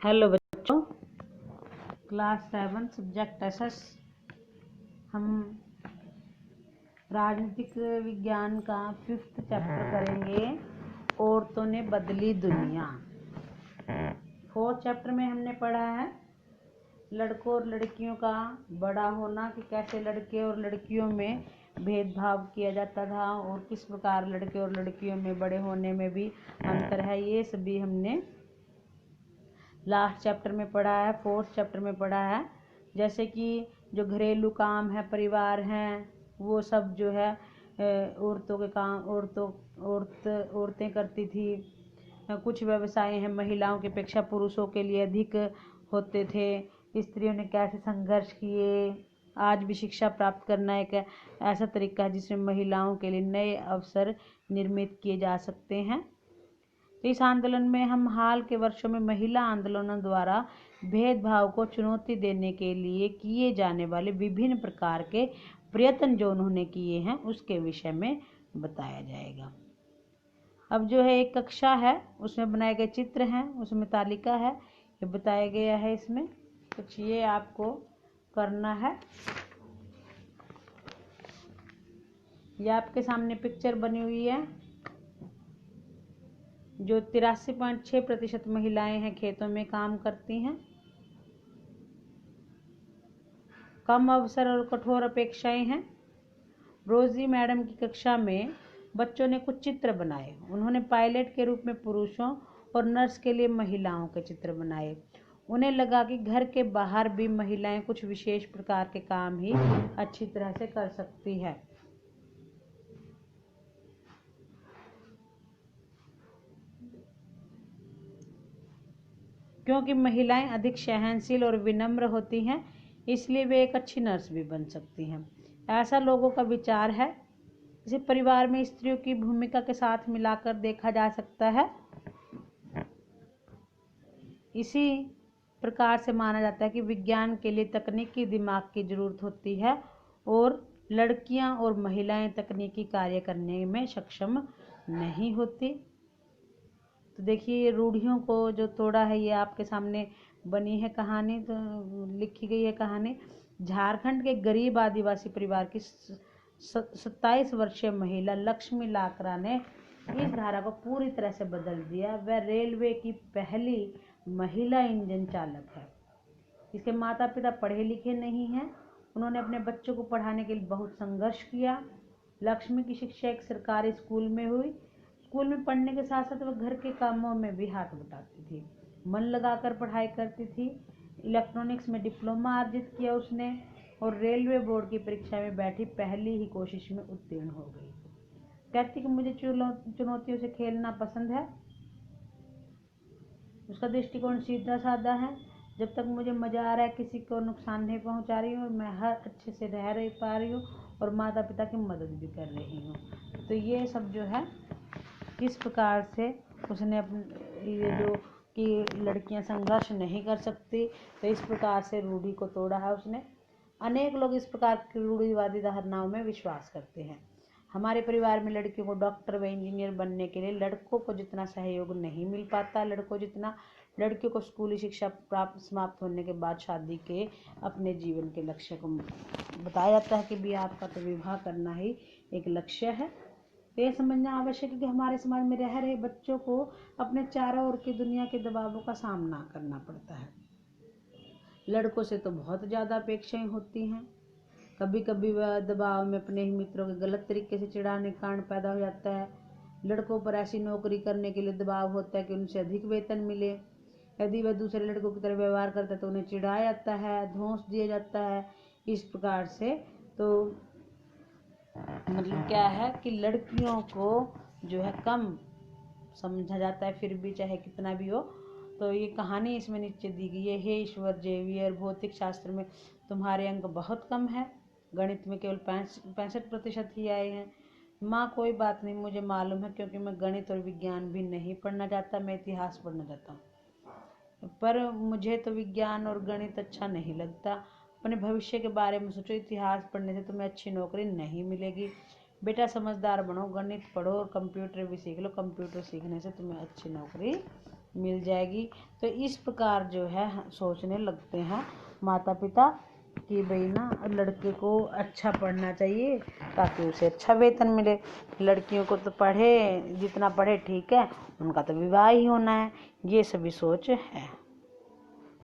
Hello बच्चों, class 7 subject SS हम राजनीतिक विज्ञान का 5th चैप्टर करेंगे। औरतों ने बदली दुनिया। 4th चैप्टर में हमने पढ़ा है लड़कों और लड़कियों का बड़ा होना, कि कैसे लड़के और लड़कियों में भेदभाव किया जाता था और किस प्रकार लड़के और लड़कियों में बड़े होने में भी अंतर है। ये सभी हमने लास्ट चैप्टर में पढ़ा है, 4th चैप्टर में पढ़ा है। जैसे कि जो घरेलू काम है, परिवार हैं, वो सब जो है औरतों के काम औरतें करती थी। कुछ व्यवसाय हैं महिलाओं की अपेक्षा पुरुषों के लिए अधिक होते थे। स्त्रियों ने कैसे संघर्ष किए। आज भी शिक्षा प्राप्त करना एक ऐसा तरीका है जिसमें महिलाओं के लिए नए अवसर निर्मित किए जा सकते हैं। तो इस आंदोलन में हम हाल के वर्षों में महिला आंदोलनों द्वारा भेदभाव को चुनौती देने के लिए किए जाने वाले विभिन्न प्रकार के प्रयत्न जो उन्होंने किए हैं उसके विषय में बताया जाएगा। अब जो है एक कक्षा है, उसमें बनाए गए चित्र हैं, उसमें तालिका है, ये बताया गया है। इसमें कुछ ये आपको करना है। ये आपके सामने पिक्चर बनी हुई है। जो 83.6% महिलाएं हैं खेतों में काम करती हैं। कम अवसर और कठोर अपेक्षाएं हैं। रोजी मैडम की कक्षा में बच्चों ने कुछ चित्र बनाए। उन्होंने पायलट के रूप में पुरुषों और नर्स के लिए महिलाओं के चित्र बनाए। उन्हें लगा कि घर के बाहर भी महिलाएं कुछ विशेष प्रकार के काम ही अच्छी तरह से कर सकती है। क्योंकि महिलाएं अधिक सहनशील और विनम्र होती हैं, इसलिए वे एक अच्छी नर्स भी बन सकती हैं। ऐसा लोगों का विचार है। इसे परिवार में स्त्रियों की भूमिका के साथ मिलाकर देखा जा सकता है। इसी प्रकार से माना जाता है कि विज्ञान के लिए तकनीकी दिमाग की जरूरत होती है और लड़कियां और महिलाएं तकनीकी कार्य करने में सक्षम नहीं होती। तो देखिए, ये रूढ़ियों को जो तोड़ा है, ये आपके सामने बनी है कहानी, तो लिखी गई है कहानी। झारखंड के गरीब आदिवासी परिवार की 27 वर्षीय महिला लक्ष्मी लाकरा ने इस धारा को पूरी तरह से बदल दिया। वह रेलवे की पहली महिला इंजन चालक है। इसके माता पिता पढ़े लिखे नहीं हैं। उन्होंने अपने बच्चों को पढ़ाने के लिए बहुत संघर्ष किया। लक्ष्मी की शिक्षा एक सरकारी स्कूल में हुई। स्कूल में पढ़ने के साथ साथ वह घर के कामों में भी हाथ बटाती थी, मन लगाकर पढ़ाई करती थी। इलेक्ट्रॉनिक्स में डिप्लोमा अर्जित किया उसने और रेलवे बोर्ड की परीक्षा में बैठी पहली ही कोशिश में उत्तीर्ण हो गई। कहती कि मुझे चुनौतियों से खेलना पसंद है। उसका दृष्टिकोण सीधा साधा है। जब तक मुझे मजा आ रहा है, किसी को नुकसान नहीं पहुंचा रही हूँ और मैं हर अच्छे से रह पा रही हूँ और माता पिता की मदद भी कर रही हूँ। तो ये सब जो है किस प्रकार से उसने अपने ये जो कि लड़कियां संघर्ष नहीं कर सकती, तो इस प्रकार से रूढ़ी को तोड़ा है उसने। अनेक लोग इस प्रकार की रूढ़िवादी धारणाओं में विश्वास करते हैं। हमारे परिवार में लड़कियों को डॉक्टर व इंजीनियर बनने के लिए लड़कों को जितना सहयोग नहीं मिल पाता लड़कों जितना, लड़कियों को स्कूली शिक्षा प्राप्त समाप्त होने के बाद शादी के अपने जीवन के लक्ष्य को बताया जाता है कि भी आपका तो विवाह करना ही एक लक्ष्य है। तो यह समझना आवश्यक है कि हमारे समाज में रह रहे बच्चों को अपने चारों ओर की दुनिया के दबावों का सामना करना पड़ता है। लड़कों से तो बहुत ज़्यादा अपेक्षाएं होती हैं। कभी कभी वह दबाव में अपने ही मित्रों के गलत तरीके से चिढ़ाने का कारण पैदा हो जाता है। लड़कों पर ऐसी नौकरी करने के लिए दबाव होता है कि उनसे अधिक वेतन मिले। यदि वह दूसरे लड़कों की तरह व्यवहार करता है तो उन्हें चिढ़ाया जाता है, धौंस दिया जाता है। इस प्रकार से तो मतलब क्या है कि लड़कियों को जो है कम समझा जाता है, फिर भी चाहे कितना भी हो। तो ये कहानी इसमें नीचे दी गई है। हे ईश्वर जेवियर, भौतिक शास्त्र में तुम्हारे अंक बहुत कम है, गणित में केवल 65% ही आए हैं। माँ कोई बात नहीं, मुझे मालूम है, क्योंकि मैं गणित और विज्ञान भी नहीं पढ़ना चाहता, मैं इतिहास पढ़ना चाहता हूँ। पर मुझे तो विज्ञान और गणित अच्छा नहीं लगता। अपने भविष्य के बारे में सोचो, इतिहास पढ़ने से तुम्हें अच्छी नौकरी नहीं मिलेगी। बेटा समझदार बनो, गणित पढ़ो और कंप्यूटर भी सीख लो, कंप्यूटर सीखने से तुम्हें अच्छी नौकरी मिल जाएगी। तो इस प्रकार जो है सोचने लगते हैं माता पिता कि भाई ना लड़के को अच्छा पढ़ना चाहिए ताकि उसे अच्छा वेतन मिले। लड़कियों को तो पढ़े जितना पढ़े ठीक है, उनका तो विवाह ही होना है, ये सभी सोच है।